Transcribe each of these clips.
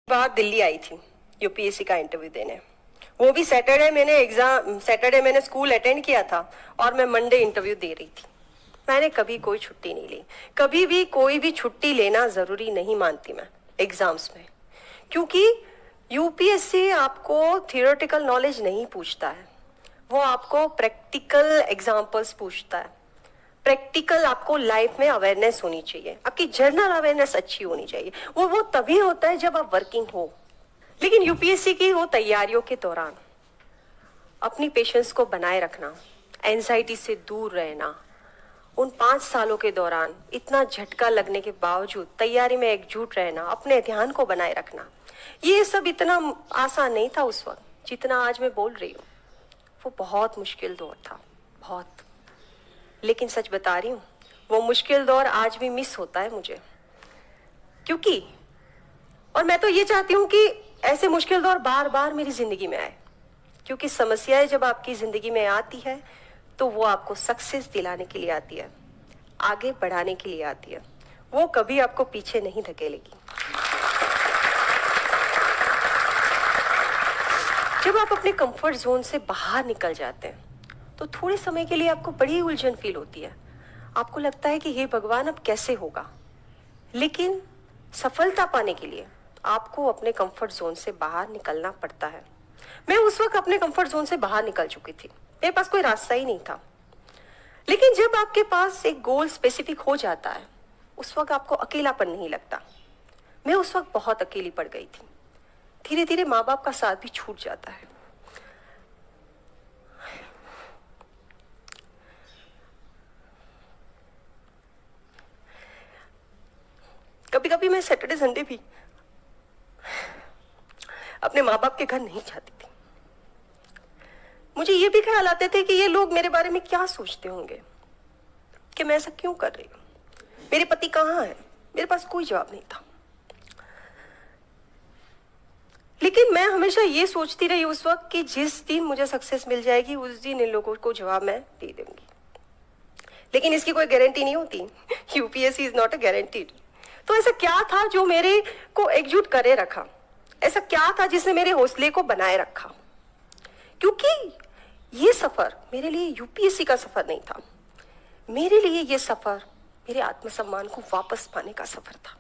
बाद दिल्ली आई थी यूपीएससी का इंटरव्यू देने। वो भी सैटरडे मैंने स्कूल अटेंड किया था और मैं मंडे इंटरव्यू दे रही थी। मैंने कभी कोई छुट्टी नहीं ली, कभी भी कोई भी छुट्टी लेना जरूरी नहीं मानती मैं एग्जाम्स में, क्योंकि यूपीएससी आपको थियोरेटिकल नॉलेज नहीं पूछता है, वो आपको प्रैक्टिकल एग्जाम्पल्स पूछता है। प्रैक्टिकल आपको लाइफ में अवेयरनेस होनी चाहिए, आपकी जर्नल अवेयरनेस अच्छी होनी चाहिए। वो तभी होता है जब आप वर्किंग हो। लेकिन यूपीएससी की वो तैयारियों के दौरान अपनी पेशेंस को बनाए रखना, एंजाइटी से दूर रहना, उन 5 सालों के दौरान इतना झटका लगने के बावजूद तैयारी में एकजुट रहना, अपने ध्यान को बनाए रखना, ये सब इतना आसान नहीं था उस वक्त जितना आज मैं बोल रही हूँ। वो बहुत मुश्किल दौर था, बहुत। लेकिन सच बता रही हूँ, वो मुश्किल दौर आज भी मिस होता है मुझे, क्योंकि और मैं तो ये चाहती हूँ कि ऐसे मुश्किल दौर बार बार मेरी जिंदगी में आए, क्योंकि समस्याएं जब आपकी जिंदगी में आती है तो वो आपको सक्सेस दिलाने के लिए आती है, आगे बढ़ाने के लिए आती है, वो कभी आपको पीछे नहीं धकेलेगी। जब आप अपने कंफर्ट जोन से बाहर निकल जाते हैं तो थोड़े समय के लिए आपको बड़ी उलझन फील होती है, आपको लगता है कि हे भगवान अब कैसे होगा। लेकिन सफलता पाने के लिए आपको अपने कंफर्ट जोन से बाहर निकलना पड़ता है। मैं उस वक्त अपने कंफर्ट जोन से बाहर निकल चुकी थी, मेरे पास कोई रास्ता ही नहीं था। लेकिन जब आपके पास एक गोल स्पेसिफिक हो जाता है, उस वक्त आपको अकेलापन नहीं लगता। मैं उस वक्त बहुत अकेली पड़ गई थी। धीरे धीरे माँ बाप का साथ भी छूट जाता है। कभी कभी मैं सैटरडे संडे भी अपने माँ बाप के घर नहीं जाती थी। मुझे ये भी ख्याल आते थे कि ये लोग मेरे बारे में क्या सोचते होंगे, कि मैं ऐसा क्यों कर रही हूँ, मेरे पति कहाँ हैं। मेरे पास कोई जवाब नहीं था। लेकिन मैं हमेशा ये सोचती रही उस वक्त कि जिस दिन मुझे सक्सेस मिल जाएगी उस दिन इन लोगों को जवाब मैं दे दूंगी। लेकिन इसकी कोई गारंटी नहीं होती। UPSC is not a guaranteed. तो ऐसा क्या था जो मेरे को एकजुट करे रखा, ऐसा क्या था जिसने मेरे हौसले को बनाए रखा। क्योंकि ये सफर मेरे लिए यूपीएससी का सफर नहीं था, मेरे लिए ये सफर मेरे आत्मसम्मान को वापस पाने का सफर था।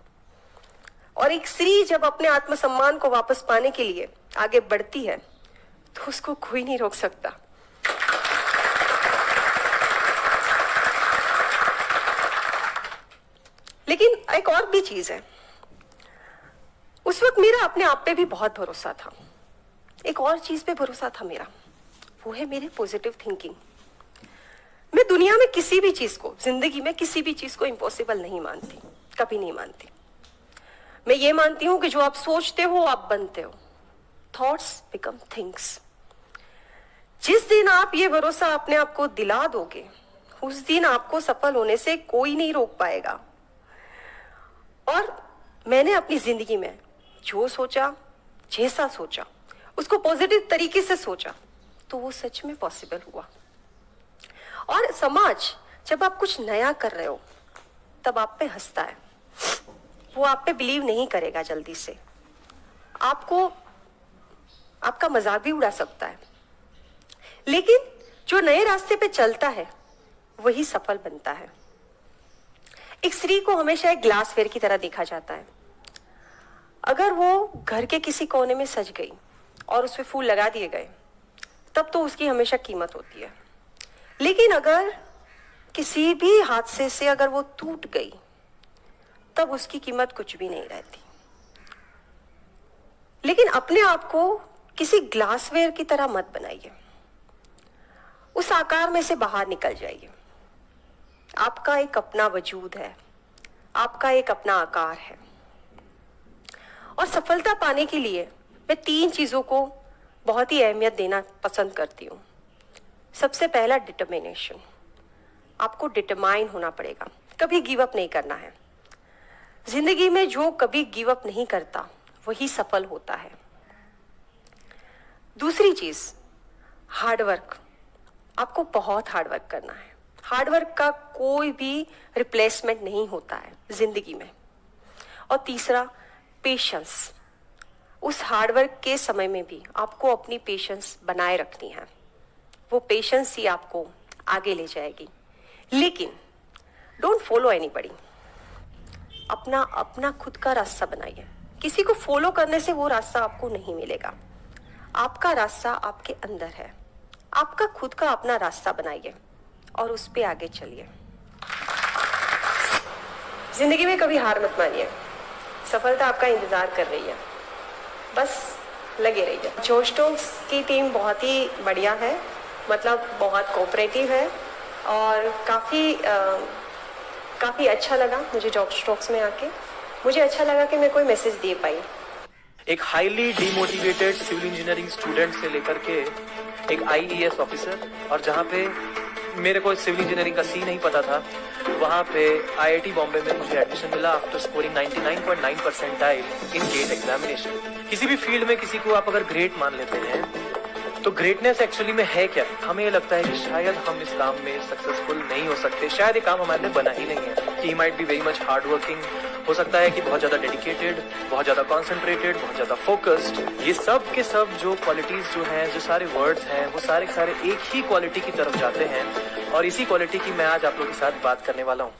और एक स्त्री जब अपने आत्मसम्मान को वापस पाने के लिए आगे बढ़ती है तो उसको कोई नहीं रोक सकता। लेकिन एक और भी चीज है, उस वक्त मेरा अपने आप पे भी बहुत भरोसा था। एक और चीज पे भरोसा था मेरा, वो है मेरी पॉजिटिव थिंकिंग। मैं दुनिया में किसी भी चीज को, जिंदगी में किसी भी चीज को इम्पॉसिबल नहीं मानती, कभी नहीं मानती। मैं ये मानती हूं कि जो आप सोचते हो आप बनते हो। Thoughts become things. जिस दिन आप ये भरोसा अपने आप को दिला दोगे, उस दिन आपको सफल होने से कोई नहीं रोक पाएगा। और मैंने अपनी जिंदगी में जो सोचा, जैसा सोचा, उसको पॉजिटिव तरीके से सोचा, तो वो सच में पॉसिबल हुआ। और समाज जब आप कुछ नया कर रहे हो तब आप पे हंसता है, वो आप पे बिलीव नहीं करेगा जल्दी से, आपको आपका मजाक भी उड़ा सकता है। लेकिन जो नए रास्ते पे चलता है वही सफल बनता है। एक स्त्री को हमेशा एक ग्लासवेयर की तरह देखा जाता है। अगर वो घर के किसी कोने में सज गई और उसमें फूल लगा दिए गए तब तो उसकी हमेशा कीमत होती है। लेकिन अगर किसी भी हादसे से अगर वो टूट गई तब उसकी कीमत कुछ भी नहीं रहती। लेकिन अपने आप को किसी ग्लासवेयर की तरह मत बनाइए, उस आकार में से बाहर निकल जाइए। आपका एक अपना वजूद है, आपका एक अपना आकार है। और सफलता पाने के लिए मैं 3 चीजों को बहुत ही अहमियत देना पसंद करती हूँ। सबसे पहला, डिटर्मिनेशन। आपको डिटरमाइन होना पड़ेगा, कभी गिव अप नहीं करना है। जिंदगी में जो कभी गिव अप नहीं करता वही सफल होता है। दूसरी चीज, हार्डवर्क। आपको बहुत हार्डवर्क करना है। हार्डवर्क का कोई भी रिप्लेसमेंट नहीं होता है जिंदगी में। और तीसरा, पेशेंस। उस हार्डवर्क के समय में भी आपको अपनी पेशेंस बनाए रखनी है। वो पेशेंस ही आपको आगे ले जाएगी। लेकिन डोंट फॉलो एनीबॉडी, अपना अपना खुद का रास्ता बनाइए। किसी को फॉलो करने से वो रास्ता आपको नहीं मिलेगा। आपका रास्ता आपके अंदर है। आपका खुद का अपना रास्ता बनाइए और उस पे आगे चलिए। जिंदगी में कभी हार मत मानिए, सफलता आपका इंतजार कर रही है, बस लगे रहिए। जोश टॉक्स की टीम बहुत ही बढ़िया है, मतलब बहुत कोऑपरेटिव है और काफ़ी अच्छा लगा मुझे जोश टॉक्स में आके। मुझे अच्छा लगा कि मैं कोई मैसेज दे पाई। एक highly demotivated civil engineering student से लेकर के एक आईईएस ऑफिसर, और जहाँ पे मेरे को सिविल इंजीनियरिंग का सी नहीं पता था, वहाँ पे आईआईटी बॉम्बे में मुझे एडमिशन मिला after scoring 99.9 percentile in GATE examination. किसी भी फील्ड में किसी को आप अगर ग्रेट मान लेते हैं तो ग्रेटनेस एक्चुअली में है क्या? हमें ये लगता है कि शायद हम इस काम में सक्सेसफुल नहीं हो सकते, शायद ये काम हमारे लिए बना ही नहीं है। He might be very much hard working, हो सकता है कि बहुत ज्यादा डेडिकेटेड, बहुत ज्यादा कॉन्सेंट्रेटेड, बहुत ज्यादा फोकस्ड। ये सब के सब जो क्वालिटीज जो हैं, जो सारे वर्ड्स हैं, वो सारे एक ही क्वालिटी की तरफ जाते हैं और इसी क्वालिटी की मैं आज आप लोगों के साथ बात करने वाला हूँ।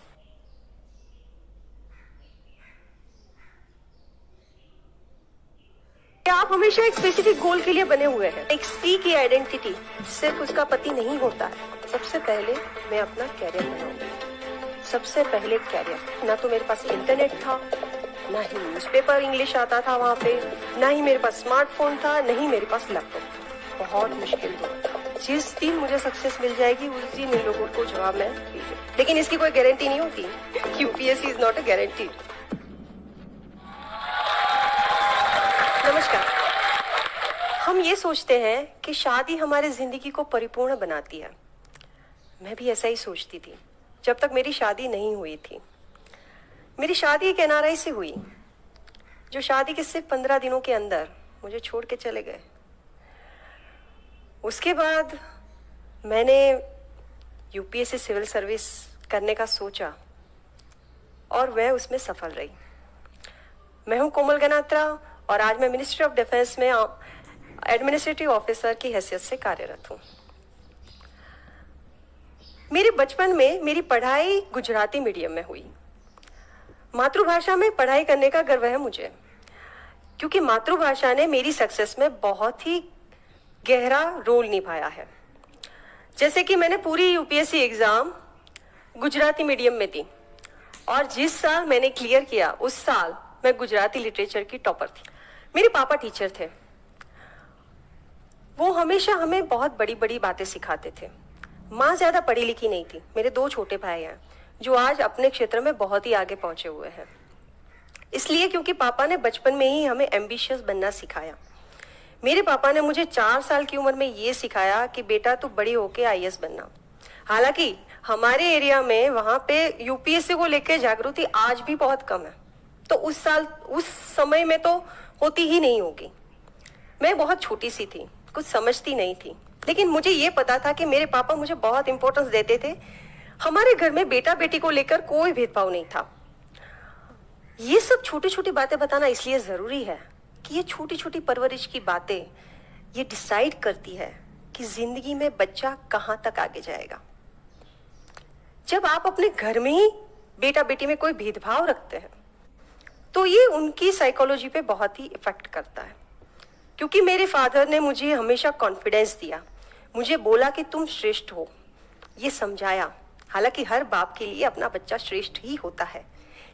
आप हमेशा एक स्पेसिफिक गोल के लिए बने हुए हैं। एक स्त्री की आइडेंटिटी सिर्फ उसका पति नहीं होता है। सबसे पहले मैं अपना कैरियर बनाऊंगी, सबसे पहले कैरियर। ना तो मेरे पास इंटरनेट था, ना ही न्यूज़पेपर इंग्लिश आता था वहाँ पे, ना ही मेरे पास स्मार्टफोन था, ना ही मेरे पास लैपटॉप था। बहुत मुश्किल दौर था। जिस दिन मुझे सक्सेस मिल जाएगी उस दिन इन लोगों को जवाब मैं दीजिए, लेकिन इसकी कोई गारंटी नहीं होती। UPSC is not a guarantee. नमस्कार। हम ये सोचते हैं कि शादी हमारे जिंदगी को परिपूर्ण बनाती है। मैं भी ऐसा ही सोचती थी जब तक मेरी शादी नहीं हुई थी। मेरी शादी एक एनआरआई से हुई, जो शादी के सिर्फ 15 दिनों के अंदर मुझे छोड़ के चले गए। उसके बाद मैंने यूपीएससी सिविल सर्विस करने का सोचा और वह उसमें सफल रही। मैं हूं कोमल गनात्रा और आज मैं मिनिस्ट्री ऑफ डिफेंस में एडमिनिस्ट्रेटिव ऑफिसर की हैसियत से कार्यरत हूँ। मेरे बचपन में मेरी पढ़ाई गुजराती मीडियम में हुई। मातृभाषा में पढ़ाई करने का गर्व है मुझे, क्योंकि मातृभाषा ने मेरी सक्सेस में बहुत ही गहरा रोल निभाया है। जैसे कि मैंने पूरी यूपीएससी एग्जाम गुजराती मीडियम में दी और जिस साल मैंने क्लियर किया उस साल मैं गुजराती लिटरेचर की टॉपर थी। मेरे पापा टीचर थे। वो हमेशा हमें बहुत बड़ी बड़ी बातें सिखाते थे। माँ ज्यादा पढ़ी लिखी नहीं थी। मेरे 2 छोटे भाई हैं जो आज अपने क्षेत्र में बहुत ही आगे पहुंचे हुए हैं, इसलिए क्योंकि पापा ने बचपन में ही हमें एम्बिशियस बनना सिखाया। मेरे पापा ने मुझे 4 साल की उम्र में ये सिखाया कि बेटा तू बड़ी होके आईएएस बनना। हालांकि हमारे एरिया में वहां पे यूपीएससी को लेकर जागृति आज भी बहुत कम है, तो उस समय में तो होती ही नहीं होगी। मैं बहुत छोटी सी थी, कुछ समझती नहीं थी, लेकिन मुझे ये पता था कि मेरे पापा मुझे बहुत इंपॉर्टेंस देते थे। हमारे घर में बेटा बेटी को लेकर कोई भेदभाव नहीं था। ये सब छोटी छोटी बातें बताना इसलिए जरूरी है कि ये छोटी छोटी परवरिश की बातें ये डिसाइड करती है कि जिंदगी में बच्चा कहाँ तक आगे जाएगा। जब आप अपने घर में ही बेटा बेटी में कोई भेदभाव रखते हैं तो ये उनकी साइकोलॉजी पे बहुत ही इफेक्ट करता है। क्योंकि मेरे फादर ने मुझे हमेशा कॉन्फिडेंस दिया, मुझे बोला कि तुम श्रेष्ठ हो, ये समझाया। हालांकि हर बाप के लिए अपना बच्चा श्रेष्ठ ही होता है,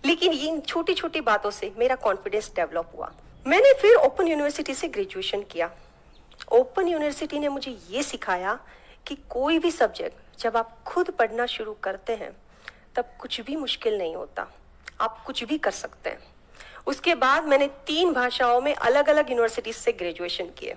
लेकिन इन छोटी छोटी बातों से मेरा कॉन्फिडेंस डेवलप हुआ। मैंने फिर ओपन यूनिवर्सिटी से ग्रेजुएशन किया। ओपन यूनिवर्सिटी ने मुझे ये सिखाया कि कोई भी सब्जेक्ट जब आप खुद पढ़ना शुरू करते हैं तब कुछ भी मुश्किल नहीं होता, आप कुछ भी कर सकते हैं। उसके बाद मैंने 3 भाषाओं में अलग अलग यूनिवर्सिटीज से ग्रेजुएशन किए।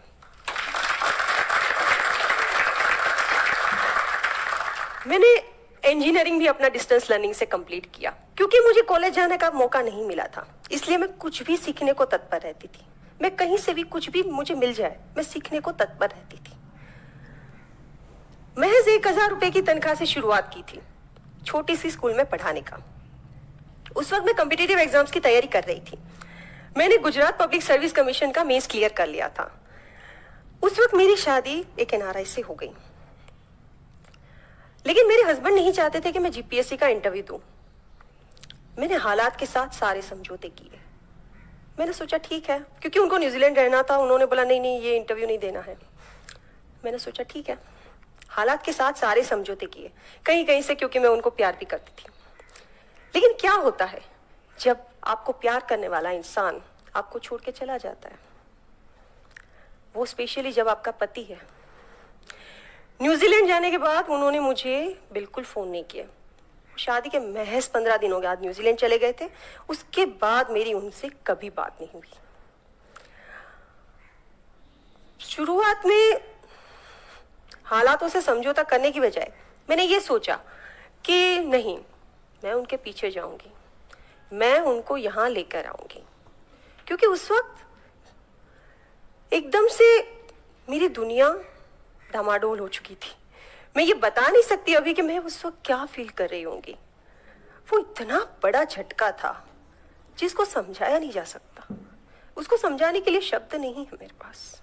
मैंने इंजीनियरिंग भी अपना डिस्टेंस लर्निंग से कंप्लीट किया, क्योंकि मुझे कॉलेज जाने का मौका नहीं मिला था, इसलिए मैं कुछ भी सीखने को तत्पर रहती थी। मैं कहीं से भी कुछ भी मुझे मिल जाए, मैं सीखने को तत्पर रहती थी। महज 1000 रुपए की तनख्वाह से शुरुआत की थी, छोटी सी स्कूल में पढ़ाने का। उस वक्त मैं कॉम्पिटिटिव एग्जाम्स की तैयारी कर रही थी। मैंने गुजरात पब्लिक सर्विस कमीशन का मेंस क्लियर कर लिया था। उस वक्त मेरी शादी एक एनआरआई से हो गई, लेकिन मेरे हस्बैंड नहीं चाहते थे कि मैं जीपीएससी का इंटरव्यू दूं। मैंने हालात के साथ सारे समझौते किए। मैंने सोचा ठीक है, क्योंकि उनको न्यूजीलैंड रहना था। उन्होंने बोला नहीं नहीं, ये इंटरव्यू नहीं देना है। मैंने सोचा ठीक है, हालात के साथ सारे समझौते किए, कहीं कहीं से, क्योंकि मैं उनको प्यार भी करती थी। लेकिन क्या होता है जब आपको प्यार करने वाला इंसान आपको छोड़ के चला जाता है, वो स्पेशली जब आपका पति है। न्यूजीलैंड जाने के बाद उन्होंने मुझे बिल्कुल फोन नहीं किया। शादी के महज 15 दिनों के बाद न्यूजीलैंड चले गए थे। उसके बाद मेरी उनसे कभी बात नहीं हुई। शुरुआत में हालातों से समझौता करने की बजाय मैंने ये सोचा कि नहीं, मैं उनके पीछे जाऊंगी, मैं उनको यहां लेकर आऊंगी। क्योंकि उस वक्त एकदम से मेरी दुनिया डामाडोल हो चुकी थी। मैं ये बता नहीं सकती अभी कि मैं उस वक्त क्या फील कर रही होंगी। वो इतना बड़ा झटका था जिसको समझाया नहीं जा सकता। उसको समझाने के लिए शब्द नहीं है मेरे पास।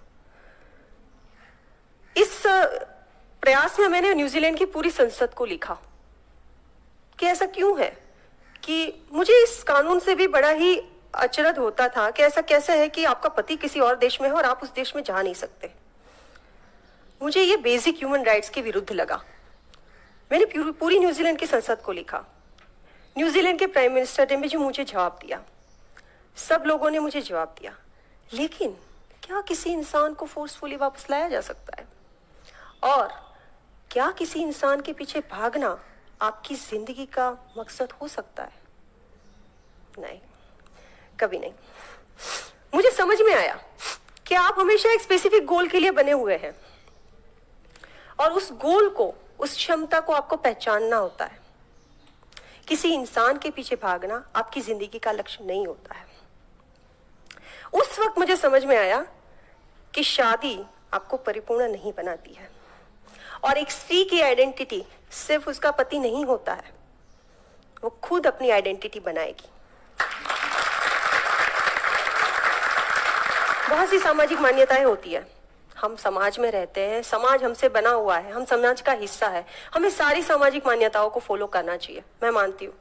इस प्रयास में मैंने न्यूजीलैंड की पूरी संसद को लिखा कि ऐसा क्यों है, कि मुझे इस कानून से भी बड़ा ही अचरज होता था कि ऐसा कैसे है कि आपका पति किसी और देश में है और आप उस देश में जा नहीं सकते। मुझे ये बेसिक ह्यूमन राइट्स के विरुद्ध लगा। मैंने पूरी न्यूजीलैंड की संसद को लिखा। न्यूजीलैंड के प्राइम मिनिस्टर ने भी मुझे जवाब दिया, सब लोगों ने मुझे जवाब दिया। लेकिन क्या किसी इंसान को फोर्सफुली वापस लाया जा सकता है? और क्या किसी इंसान के पीछे भागना आपकी जिंदगी का मकसद हो सकता है? नहीं, कभी नहीं। मुझे समझ में आया कि आप हमेशा एक स्पेसिफिक गोल के लिए बने हुए हैं और उस गोल को, उस क्षमता को आपको पहचानना होता है। किसी इंसान के पीछे भागना आपकी जिंदगी का लक्ष्य नहीं होता है। उस वक्त मुझे समझ में आया कि शादी आपको परिपूर्ण नहीं बनाती है और एक स्त्री की आइडेंटिटी सिर्फ उसका पति नहीं होता है, वो खुद अपनी आइडेंटिटी बनाएगी। बहुत सी सामाजिक मान्यताएं होती है। हम समाज में रहते हैं, समाज हमसे बना हुआ है, हम समाज का हिस्सा है। हमें सारी सामाजिक मान्यताओं को फॉलो करना चाहिए, मैं मानती हूँ।